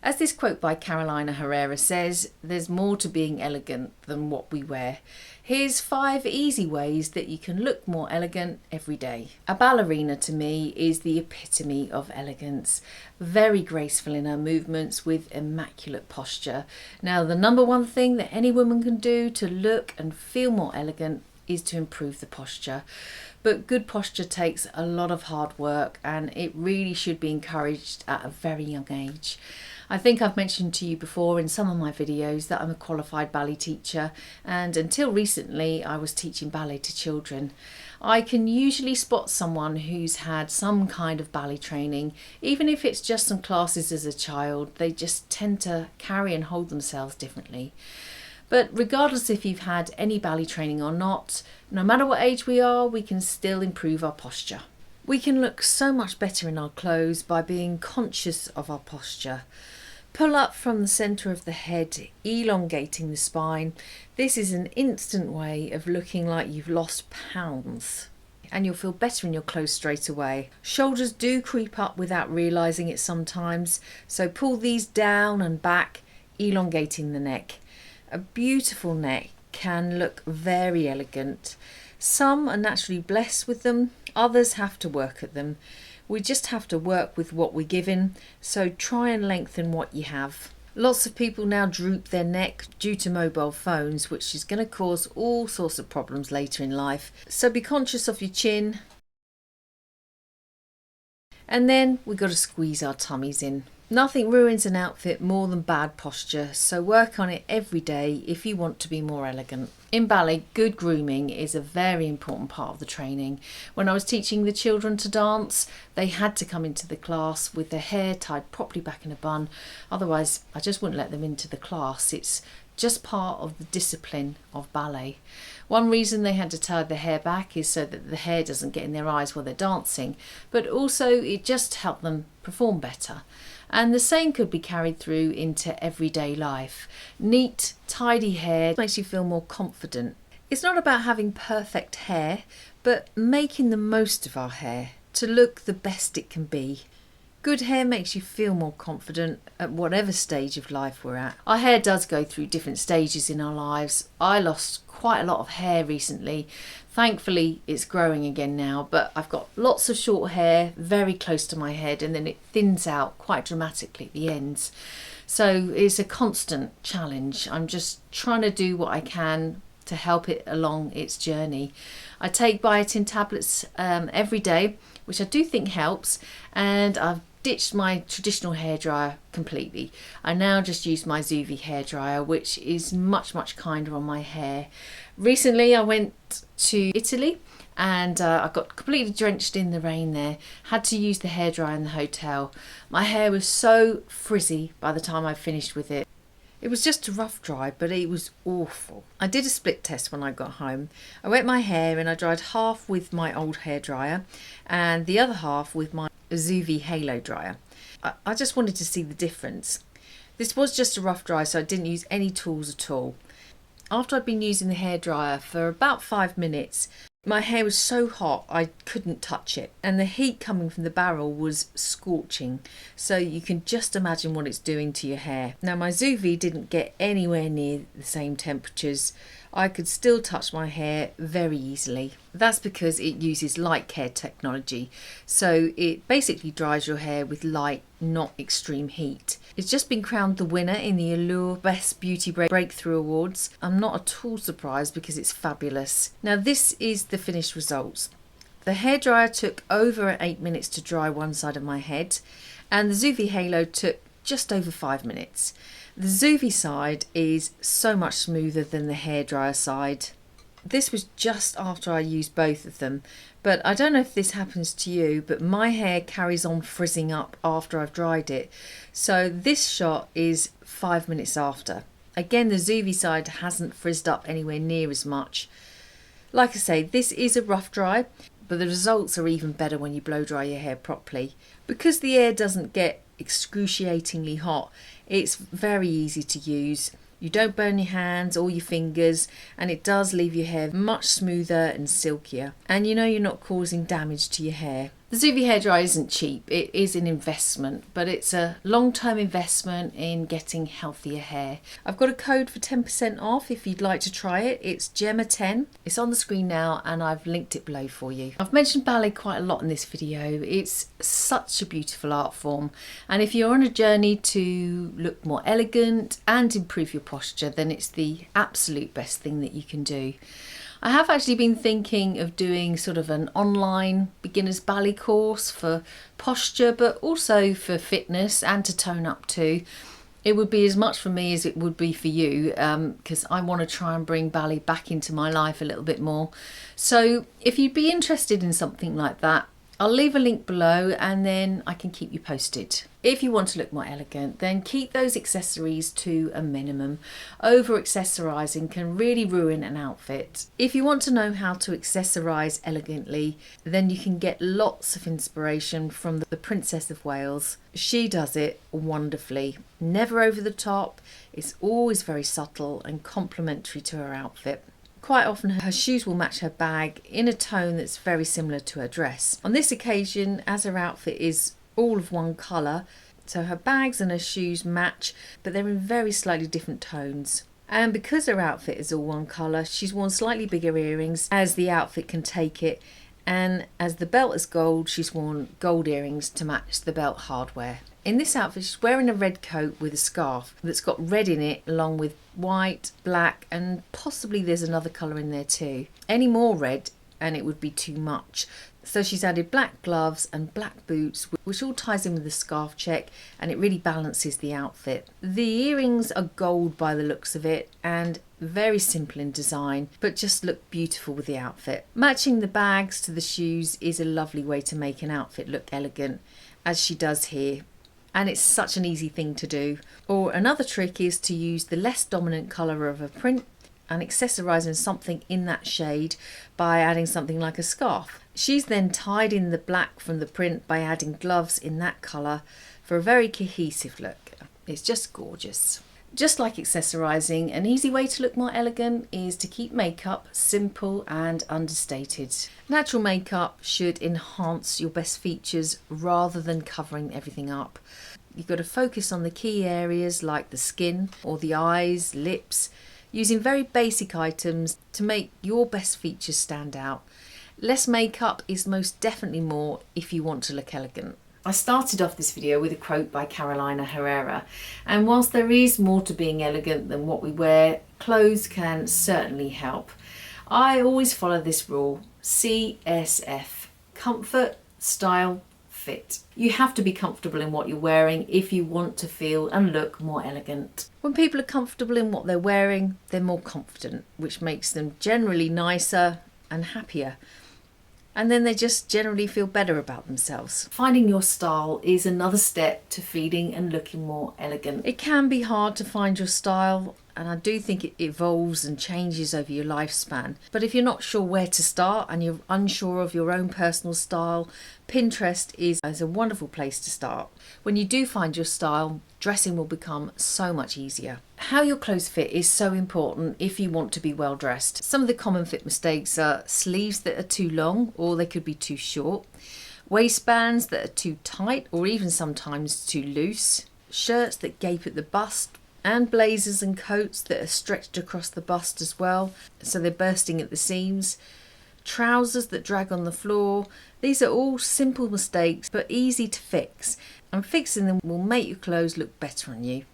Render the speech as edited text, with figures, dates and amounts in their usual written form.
As this quote by Carolina Herrera says, there's more to being elegant than what we wear. Here's 5 easy ways that you can look more elegant every day. A ballerina to me is the epitome of elegance. Very graceful in her movements with immaculate posture. Now, the number one thing that any woman can do to look and feel more elegant is to improve the posture. But good posture takes a lot of hard work, and it really should be encouraged at a very young age. I think I've mentioned to you before in some of my videos that I'm a qualified ballet teacher, and until recently I was teaching ballet to children. I can usually spot someone who's had some kind of ballet training, even if it's just some classes as a child. They just tend to carry and hold themselves differently. But regardless if you've had any ballet training or not, no matter what age we are, we can still improve our posture. We can look so much better in our clothes by being conscious of our posture. Pull up from the centre of the head, elongating the spine. This is an instant way of looking like you've lost pounds. And you'll feel better in your clothes straight away. Shoulders do creep up without realising it sometimes, so pull these down and back, elongating the neck. A beautiful neck can look very elegant. Some are naturally blessed with them, others have to work at them. We just have to work with what we're given, so try and lengthen what you have. Lots of people now droop their neck due to mobile phones, which is going to cause all sorts of problems later in life. So be conscious of your chin. And then we've got to squeeze our tummies in. Nothing ruins an outfit more than bad posture, so work on it every day if you want to be more elegant. In ballet, good grooming is a very important part of the training. When I was teaching the children to dance, they had to come into the class with their hair tied properly back in a bun. Otherwise, I just wouldn't let them into the class. It's just part of the discipline of ballet. One reason they had to tie their hair back is so that the hair doesn't get in their eyes while they're dancing, but also it just helped them perform better. And the same could be carried through into everyday life. Neat, tidy hair makes you feel more confident. It's not about having perfect hair, but making the most of our hair to look the best it can be. Good hair makes you feel more confident at whatever stage of life we're at. Our hair does go through different stages in our lives. I lost quite a lot of hair recently. Thankfully, it's growing again now, but I've got lots of short hair very close to my head, and then it thins out quite dramatically at the ends. So it's a constant challenge. I'm just trying to do what I can to help it along its journey. I take biotin tablets every day, which I do think helps, and I've ditched my traditional hairdryer completely. I now just use my Zuvi Hairdryer, which is much kinder on my hair. Recently I went to Italy and I got completely drenched in the rain there. Had to use the hairdryer in the hotel. My hair was so frizzy by the time I finished with it. It was just a rough dry, but it was awful. I did a split test when I got home. I wet my hair and I dried half with my old hairdryer and the other half with my Zuvi Halo dryer. I just wanted to see the difference. This was just a rough dry, so I didn't use any tools at all. After I'd been using the hairdryer for about 5 minutes, my hair was so hot I couldn't touch it, and the heat coming from the barrel was scorching, so you can just imagine what it's doing to your hair. Now my Zuvi didn't get anywhere near the same temperatures. I could still touch my hair very easily. That's because it uses light care technology, so it basically dries your hair with light, not extreme heat. It's just been crowned the winner in the Allure Best Beauty Breakthrough Awards. I'm not at all surprised because it's fabulous. Now this is the finished results. The hairdryer took over 8 minutes to dry one side of my head, and the Zuvi Halo took just over 5 minutes. The Zuvi side is so much smoother than the hairdryer side. This was just after I used both of them, but I don't know if this happens to you, but my hair carries on frizzing up after I've dried it. So this shot is 5 minutes after. Again, the Zuvi side hasn't frizzed up anywhere near as much. Like I say, this is a rough dry, but the results are even better when you blow dry your hair properly. Because the air doesn't get excruciatingly hot, it's very easy to use. You don't burn your hands or your fingers, and it does leave your hair much smoother and silkier. And you know you're not causing damage to your hair. The Zuvi Hairdryer isn't cheap, it is an investment, but it's a long-term investment in getting healthier hair. I've got a code for 10% off if you'd like to try it. It's Gemma10. It's on the screen now and I've linked it below for you. I've mentioned ballet quite a lot in this video. It's such a beautiful art form, and if you're on a journey to look more elegant and improve your posture, then it's the absolute best thing that you can do. I have actually been thinking of doing sort of an online beginner's ballet course for posture, but also for fitness and to tone up too. It would be as much for me as it would be for you, because I want to try and bring ballet back into my life a little bit more. So if you'd be interested in something like that, I'll leave a link below and then I can keep you posted. If you want to look more elegant, then keep those accessories to a minimum. Over accessorizing can really ruin an outfit. If you want to know how to accessorize elegantly, then you can get lots of inspiration from the Princess of Wales. She does it wonderfully. Never over the top, it's always very subtle and complementary to her outfit. Quite often her shoes will match her bag in a tone that's very similar to her dress. On this occasion, as her outfit is all of one colour, so her bags and her shoes match, but they're in very slightly different tones. And because her outfit is all one colour, she's worn slightly bigger earrings as the outfit can take it, and as the belt is gold, she's worn gold earrings to match the belt hardware. In this outfit, she's wearing a red coat with a scarf that's got red in it, along with white, black, and possibly there's another colour in there too. Any more red and it would be too much. So she's added black gloves and black boots, which all ties in with the scarf check, and it really balances the outfit. The earrings are gold by the looks of it and very simple in design, but just look beautiful with the outfit. Matching the bags to the shoes is a lovely way to make an outfit look elegant, as she does here. And it's such an easy thing to do. Or another trick is to use the less dominant colour of a print and accessorising something in that shade by adding something like a scarf. She's then tied in the black from the print by adding gloves in that colour for a very cohesive look. It's just gorgeous. Just like accessorising, an easy way to look more elegant is to keep makeup simple and understated. Natural makeup should enhance your best features rather than covering everything up. You've got to focus on the key areas like the skin or the eyes, lips, using very basic items to make your best features stand out. Less makeup is most definitely more if you want to look elegant. I started off this video with a quote by Carolina Herrera, and whilst there is more to being elegant than what we wear, clothes can certainly help. I always follow this rule, CSF, comfort, style, fit. You have to be comfortable in what you're wearing if you want to feel and look more elegant. When people are comfortable in what they're wearing, they're more confident, which makes them generally nicer and happier. And then they just generally feel better about themselves. Finding your style is another step to feeling and looking more elegant. It can be hard to find your style, and I do think it evolves and changes over your lifespan. But if you're not sure where to start and you're unsure of your own personal style, Pinterest is a wonderful place to start. When you do find your style, dressing will become so much easier. How your clothes fit is so important if you want to be well dressed. Some of the common fit mistakes are sleeves that are too long or they could be too short, waistbands that are too tight or even sometimes too loose, shirts that gape at the bust, and blazers and coats that are stretched across the bust as well, so they're bursting at the seams, trousers that drag on the floor. These are all simple mistakes but easy to fix, and fixing them will make your clothes look better on you.